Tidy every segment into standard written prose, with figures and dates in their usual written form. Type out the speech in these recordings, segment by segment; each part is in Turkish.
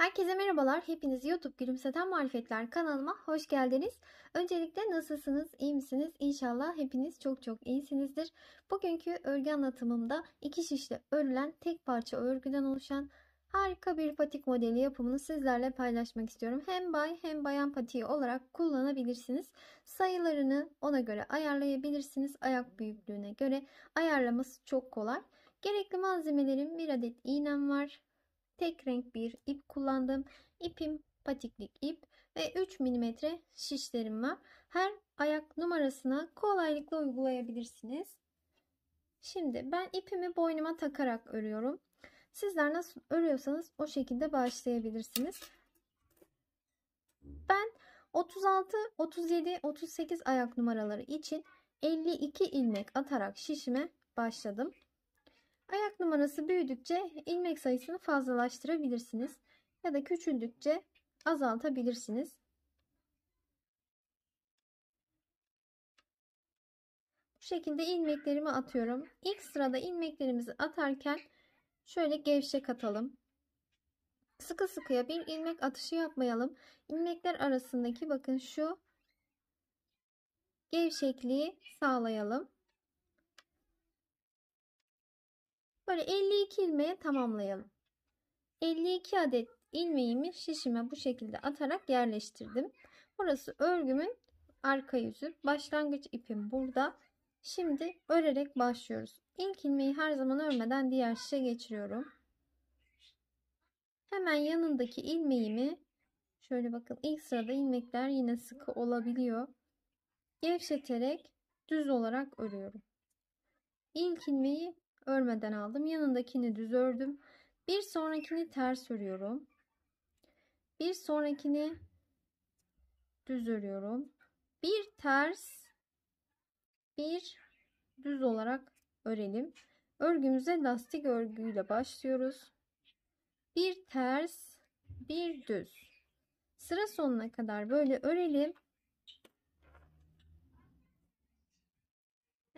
Herkese merhabalar. Hepiniz YouTube Gülümseten Marifetler kanalıma hoş geldiniz. Öncelikle nasılsınız? İyi misiniz? İnşallah hepiniz çok iyisinizdir. Bugünkü örgü anlatımımda iki şişle örülen tek parça örgüden oluşan harika bir patik modeli yapımını sizlerle paylaşmak istiyorum. Hem bay hem bayan patiği olarak kullanabilirsiniz. Sayılarını ona göre ayarlayabilirsiniz. Ayak büyüklüğüne göre ayarlaması çok kolay. Gerekli malzemelerim: bir adet iğnem var. Tek renk bir ip kullandım. İpim patiklik ip ve 3 milimetre şişlerim var. Her ayak numarasına kolaylıkla uygulayabilirsiniz. Şimdi ben ipimi boynuma takarak örüyorum. Sizler nasıl örüyorsanız o şekilde başlayabilirsiniz. Ben 36, 37, 38 ayak numaraları için 52 ilmek atarak şişime başladım. Ayak numarası büyüdükçe ilmek sayısını fazlalaştırabilirsiniz ya da küçüldükçe azaltabilirsiniz. Bu şekilde ilmeklerimi atıyorum. İlk sırada ilmeklerimizi atarken şöyle gevşek atalım. Sıkı sıkıya bir ilmek atışı yapmayalım. İlmekler arasındaki bakın şu gevşekliği sağlayalım. Böyle 52 ilmeğe tamamlayalım. 52 adet ilmeğimi şişime bu şekilde atarak yerleştirdim. Burası örgümün arka yüzü. Başlangıç ipim burada. Şimdi örerek başlıyoruz. İlk ilmeği her zaman örmeden diğer şişe geçiriyorum. Hemen yanındaki ilmeğimi şöyle bakın, ilk sırada ilmekler yine sıkı olabiliyor. Gevşeterek düz olarak örüyorum. İlk ilmeği örmeden aldım. Yanındakini düz ördüm. Bir sonrakini ters örüyorum. Bir sonrakini düz örüyorum. Bir ters, bir düz olarak örelim. Örgümüze lastik örgüyle başlıyoruz. Bir ters, bir düz. Sıra sonuna kadar böyle örelim.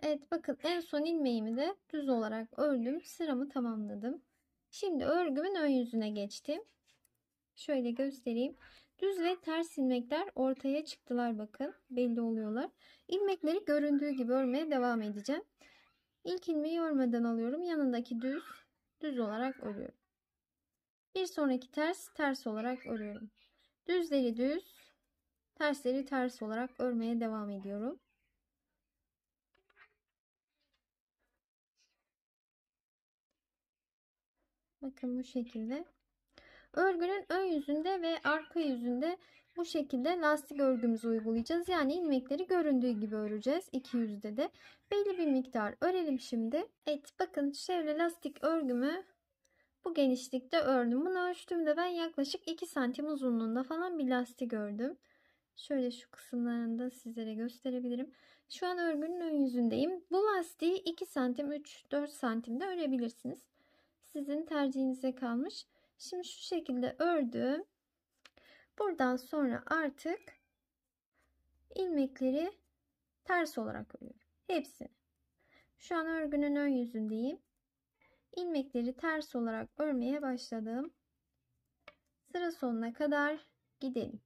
Evet, bakın en son ilmeğimi de düz olarak ördüm. Sıramı tamamladım. Şimdi örgümün ön yüzüne geçtim. Şöyle göstereyim. Düz ve ters ilmekler ortaya çıktılar, bakın. Belli oluyorlar. İlmekleri göründüğü gibi örmeye devam edeceğim. İlk ilmeği örmeden alıyorum. Yanındaki düz olarak örüyorum. Bir sonraki ters olarak örüyorum. Düzleri düz, tersleri ters olarak örmeye devam ediyorum. Bakın bu şekilde. Örgünün ön yüzünde ve arka yüzünde bu şekilde lastik örgümüzü uygulayacağız. Yani ilmekleri göründüğü gibi öreceğiz. İki yüzde de belli bir miktar örelim şimdi. Evet, bakın çevre lastik örgümü bu genişlikte ördüm. Bunu ölçtüğümde ben yaklaşık 2 santim uzunluğunda falan bir lastik ördüm. Şöyle şu kısımlarını da sizlere gösterebilirim. Şu an örgünün ön yüzündeyim. Bu lastiği 2 santim, 3-4 santimde örebilirsiniz. Sizin tercihinize kalmış. Şimdi şu şekilde ördüm. Buradan sonra artık ilmekleri ters olarak örüyorum. Hepsini. Şu an örgünün ön yüzündeyim. İlmekleri ters olarak örmeye başladım. Sıra sonuna kadar gidelim.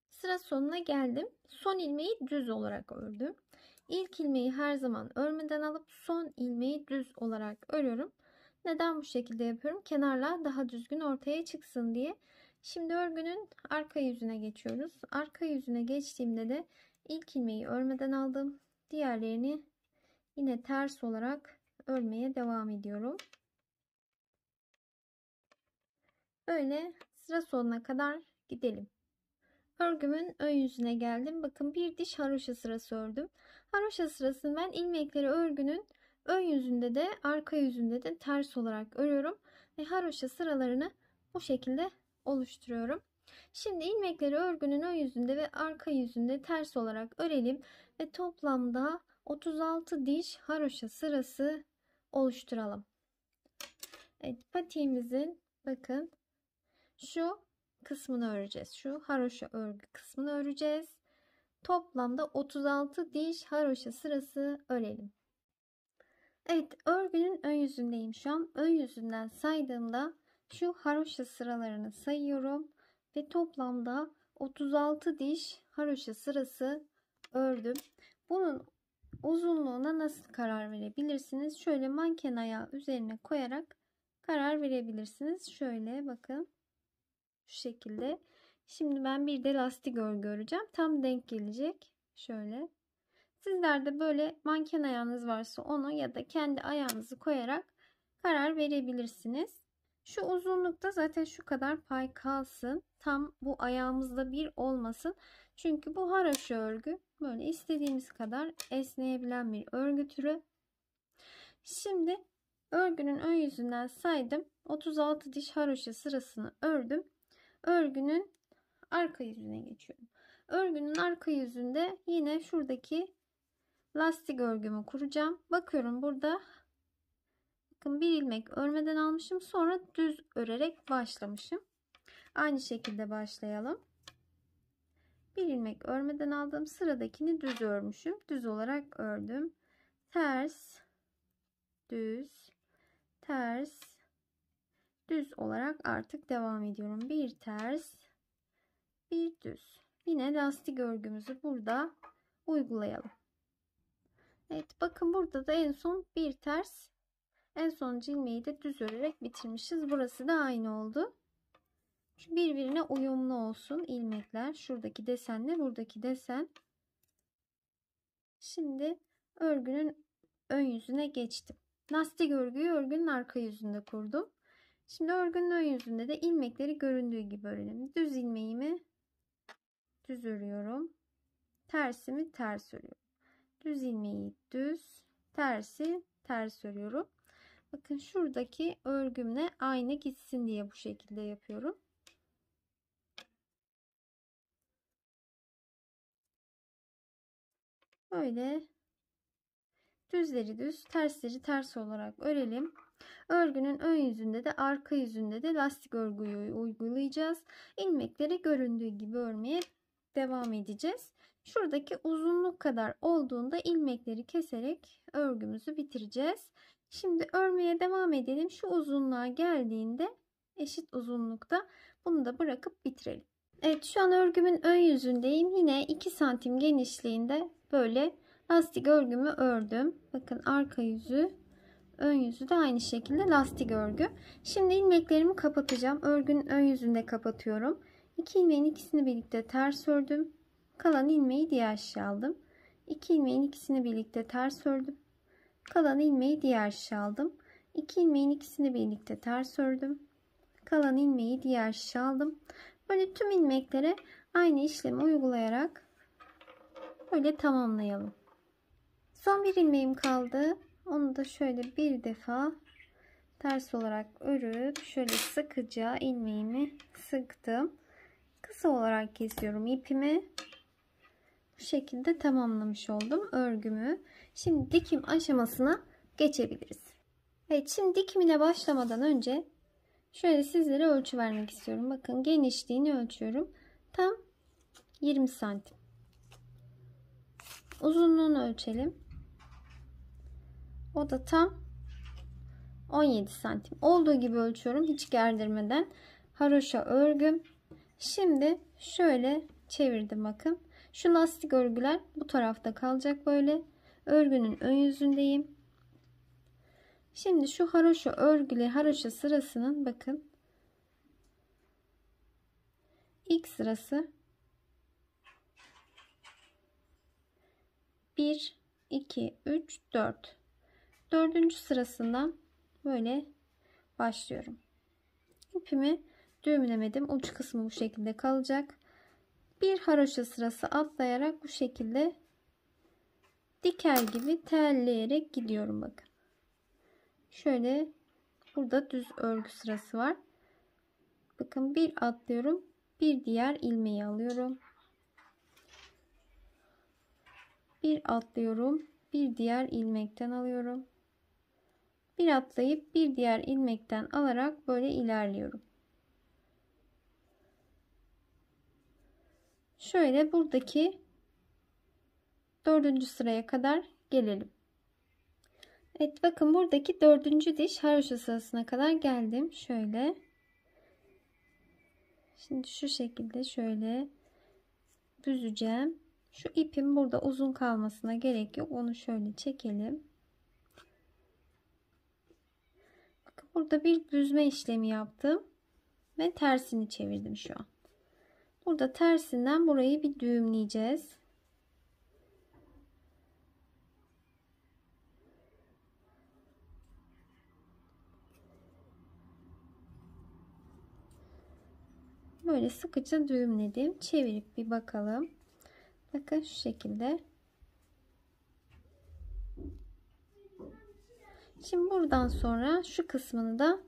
Sıra sonuna geldim. Son ilmeği düz olarak ördüm. İlk ilmeği her zaman örmeden alıp son ilmeği düz olarak örüyorum. Neden bu şekilde yapıyorum? Kenarlar daha düzgün ortaya çıksın diye. Şimdi örgünün arka yüzüne geçiyoruz. Arka yüzüne geçtiğimde de ilk ilmeği örmeden aldım. Diğerlerini yine ters olarak örmeye devam ediyorum. Böyle sıra sonuna kadar gidelim. Örgümün ön yüzüne geldim. Bakın bir diş haroşa sırası ördüm. Haroşa sırasını ben ilmekleri örgünün ön yüzünde de arka yüzünde de ters olarak örüyorum. Ve haroşa sıralarını bu şekilde oluşturuyorum. Şimdi ilmekleri örgünün ön yüzünde ve arka yüzünde ters olarak örelim. Ve toplamda 36 diş haroşa sırası oluşturalım. Evet, patiğimizin bakın şu kısmını öreceğiz. Şu haroşa örgü kısmını öreceğiz. Toplamda 36 diş haroşa sırası örelim. Evet, örgünün ön yüzündeyim şu an. Ön yüzünden saydığımda şu haroşa sıralarını sayıyorum ve toplamda 36 diş haroşa sırası ördüm. Bunun uzunluğuna nasıl karar verebilirsiniz? Şöyle manken ayağı üzerine koyarak karar verebilirsiniz. Şöyle bakın. Şu şekilde. Şimdi ben bir de lastik örgü öreceğim. Tam denk gelecek. Şöyle. Sizler de böyle manken ayağınız varsa onu ya da kendi ayağınızı koyarak karar verebilirsiniz. Şu uzunlukta zaten şu kadar pay kalsın. Tam bu ayağımızda bir olmasın. Çünkü bu haroşa örgü böyle istediğimiz kadar esneyebilen bir örgü türü. Şimdi örgünün ön yüzünden saydım. 36 diş haroşa sırasını ördüm. Örgünün arka yüzüne geçiyorum. Örgünün arka yüzünde yine şuradaki lastik örgümü kuracağım. Bakıyorum burada. Bakın bir ilmek örmeden almışım. Sonra düz örerek başlamışım. Aynı şekilde başlayalım. Bir ilmek örmeden aldım. Sıradakini düz örmüşüm. Düz olarak ördüm. Ters, düz, ters, düz olarak artık devam ediyorum. Bir ters, bir düz. Yine lastik örgümüzü burada uygulayalım. Evet, bakın burada da en son bir ters, en son ilmeği de düz örerek bitirmişiz. Burası da aynı oldu. Şu birbirine uyumlu olsun ilmekler. Şuradaki desenle buradaki desen. Şimdi örgünün ön yüzüne geçtim. Lastik örgüyü örgünün arka yüzünde kurdum. Şimdi örgünün ön yüzünde de ilmekleri göründüğü gibi örelim. Düz ilmeğimi düz örüyorum. Tersimi ters örüyorum. Düz ilmeği düz, tersi ters örüyorum. Bakın şuradaki örgümle aynı gitsin diye bu şekilde yapıyorum. Böyle düzleri düz, tersleri ters olarak örelim. Örgünün ön yüzünde de arka yüzünde de lastik örgüyü uygulayacağız. İlmekleri göründüğü gibi örmeye devam edeceğiz. Şuradaki uzunluk kadar olduğunda ilmekleri keserek örgümüzü bitireceğiz. Şimdi örmeye devam edelim. Şu uzunluğa geldiğinde eşit uzunlukta bunu da bırakıp bitirelim. Evet, şu an örgümün ön yüzündeyim. Yine 2 santim genişliğinde böyle lastik örgümü ördüm. Bakın arka yüzü, ön yüzü de aynı şekilde lastik örgü. Şimdi ilmeklerimi kapatacağım. Örgünün ön yüzünde kapatıyorum. 2 ilmeğin ikisini birlikte ters ördüm. Kalan ilmeği diğer şişe aldım. 2 ilmeğin ikisini birlikte ters ördüm. Kalan ilmeği diğer şişe aldım. 2 ilmeğin ikisini birlikte ters ördüm. Kalan ilmeği diğer şişe aldım. Böyle tüm ilmeklere aynı işlemi uygulayarak böyle tamamlayalım. Son bir ilmeğim kaldı. Onu da şöyle bir defa ters olarak örüp şöyle sıkıca ilmeğimi sıktım. Kısa olarak kesiyorum ipimi. Bu şekilde tamamlamış oldum örgümü. Şimdi dikim aşamasına geçebiliriz. Evet, şimdi dikimine başlamadan önce şöyle sizlere ölçü vermek istiyorum. Bakın genişliğini ölçüyorum. Tam 20 santim. Uzunluğunu ölçelim. O da tam 17 santim. Olduğu gibi ölçüyorum. Hiç gerdirmeden. Haroşa örgüm. Şimdi şöyle çevirdim bakın. Şu lastik örgüler bu tarafta kalacak böyle. Örgünün ön yüzündeyim. Şimdi şu haroşa örgüleri, haroşa sırasının bakın ilk sırası 1, 2, 3, 4. Dördüncü sırasından böyle başlıyorum. İpimi düğümlemedim. Uç kısmı bu şekilde kalacak. Bir haroşa sırası atlayarak bu şekilde diker gibi telleyerek gidiyorum bakın. Şöyle burada düz örgü sırası var. Bakın bir atlıyorum. Bir diğer ilmeği alıyorum. Bir atlıyorum. Bir diğer ilmekten alıyorum. Bir atlayıp bir diğer ilmekten alarak böyle ilerliyorum. Şöyle buradaki 4. sıraya kadar gelelim. Evet, bakın buradaki 4. diş haroşa sırasına kadar geldim. Şöyle Şimdi şu şekilde şöyle büzeceğim. Şu ipim burada uzun kalmasına gerek yok. Onu şöyle çekelim. Bakın burada bir büzme işlemi yaptım ve tersini çevirdim şu an. Burada tersinden burayı bir düğümleyeceğiz. Böyle sıkıca düğümledim. Çevirip bir bakalım. Bakın şu şekilde. Şimdi buradan sonra şu kısmını da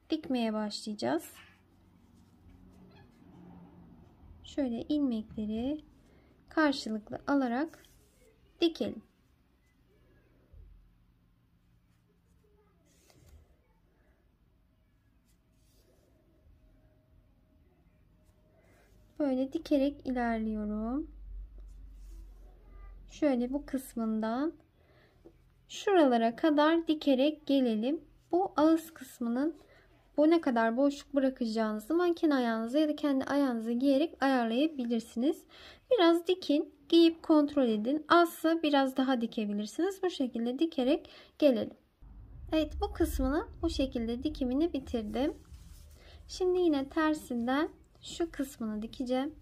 dikmeye başlayacağız. Şöyle ilmekleri karşılıklı alarak dikelim. Böyle dikerek ilerliyorum. Şöyle bu kısmından şuralara kadar dikerek gelelim. Bu ağız kısmının bu ne kadar boşluk bırakacağınızı makine ayağınıza ya da kendi ayağınıza giyerek ayarlayabilirsiniz. Biraz dikin, giyip kontrol edin. Azsa biraz daha dikebilirsiniz. Bu şekilde dikerek gelelim. Evet, bu kısmını bu şekilde dikimini bitirdim. Şimdi yine tersinden şu kısmını dikeceğim.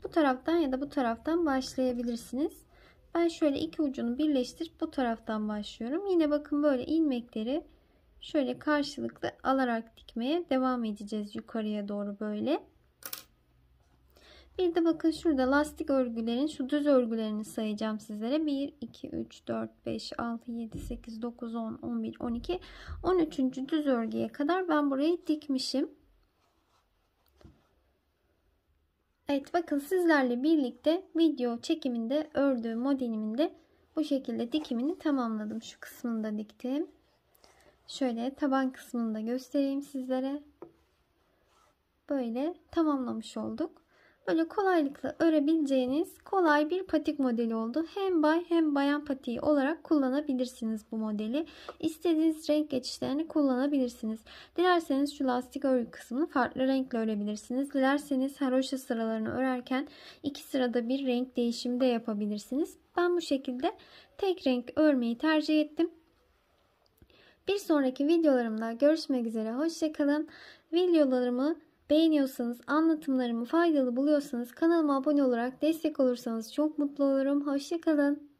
Bu taraftan ya da bu taraftan başlayabilirsiniz. Ben şöyle iki ucunu birleştirip bu taraftan başlıyorum. Yine bakın böyle ilmekleri şöyle karşılıklı alarak dikmeye devam edeceğiz yukarıya doğru böyle. Bir de bakın şurada lastik örgülerin şu düz örgülerini sayacağım sizlere. 1, 2, 3, 4, 5, 6, 7, 8, 9, 10, 11, 12, 13. düz örgüye kadar ben burayı dikmişim. Evet, bakın sizlerle birlikte video çekiminde ördüğüm modelimin de bu şekilde dikimini tamamladım. Şu kısmını da diktim. Şöyle taban kısmını da göstereyim sizlere. Böyle tamamlamış olduk. Böyle kolaylıkla örebileceğiniz kolay bir patik modeli oldu. Hem bay hem bayan patiği olarak kullanabilirsiniz bu modeli. İstediğiniz renk geçişlerini kullanabilirsiniz. Dilerseniz şu lastik örgü kısmını farklı renkle örebilirsiniz. Dilerseniz haroşa sıralarını örerken iki sırada bir renk değişimi de yapabilirsiniz. Ben bu şekilde tek renk örmeyi tercih ettim. Bir sonraki videolarımda görüşmek üzere. Hoşça kalın. Videolarımı beğeniyorsanız, anlatımlarımı faydalı buluyorsanız kanalıma abone olarak destek olursanız çok mutlu olurum. Hoşça kalın.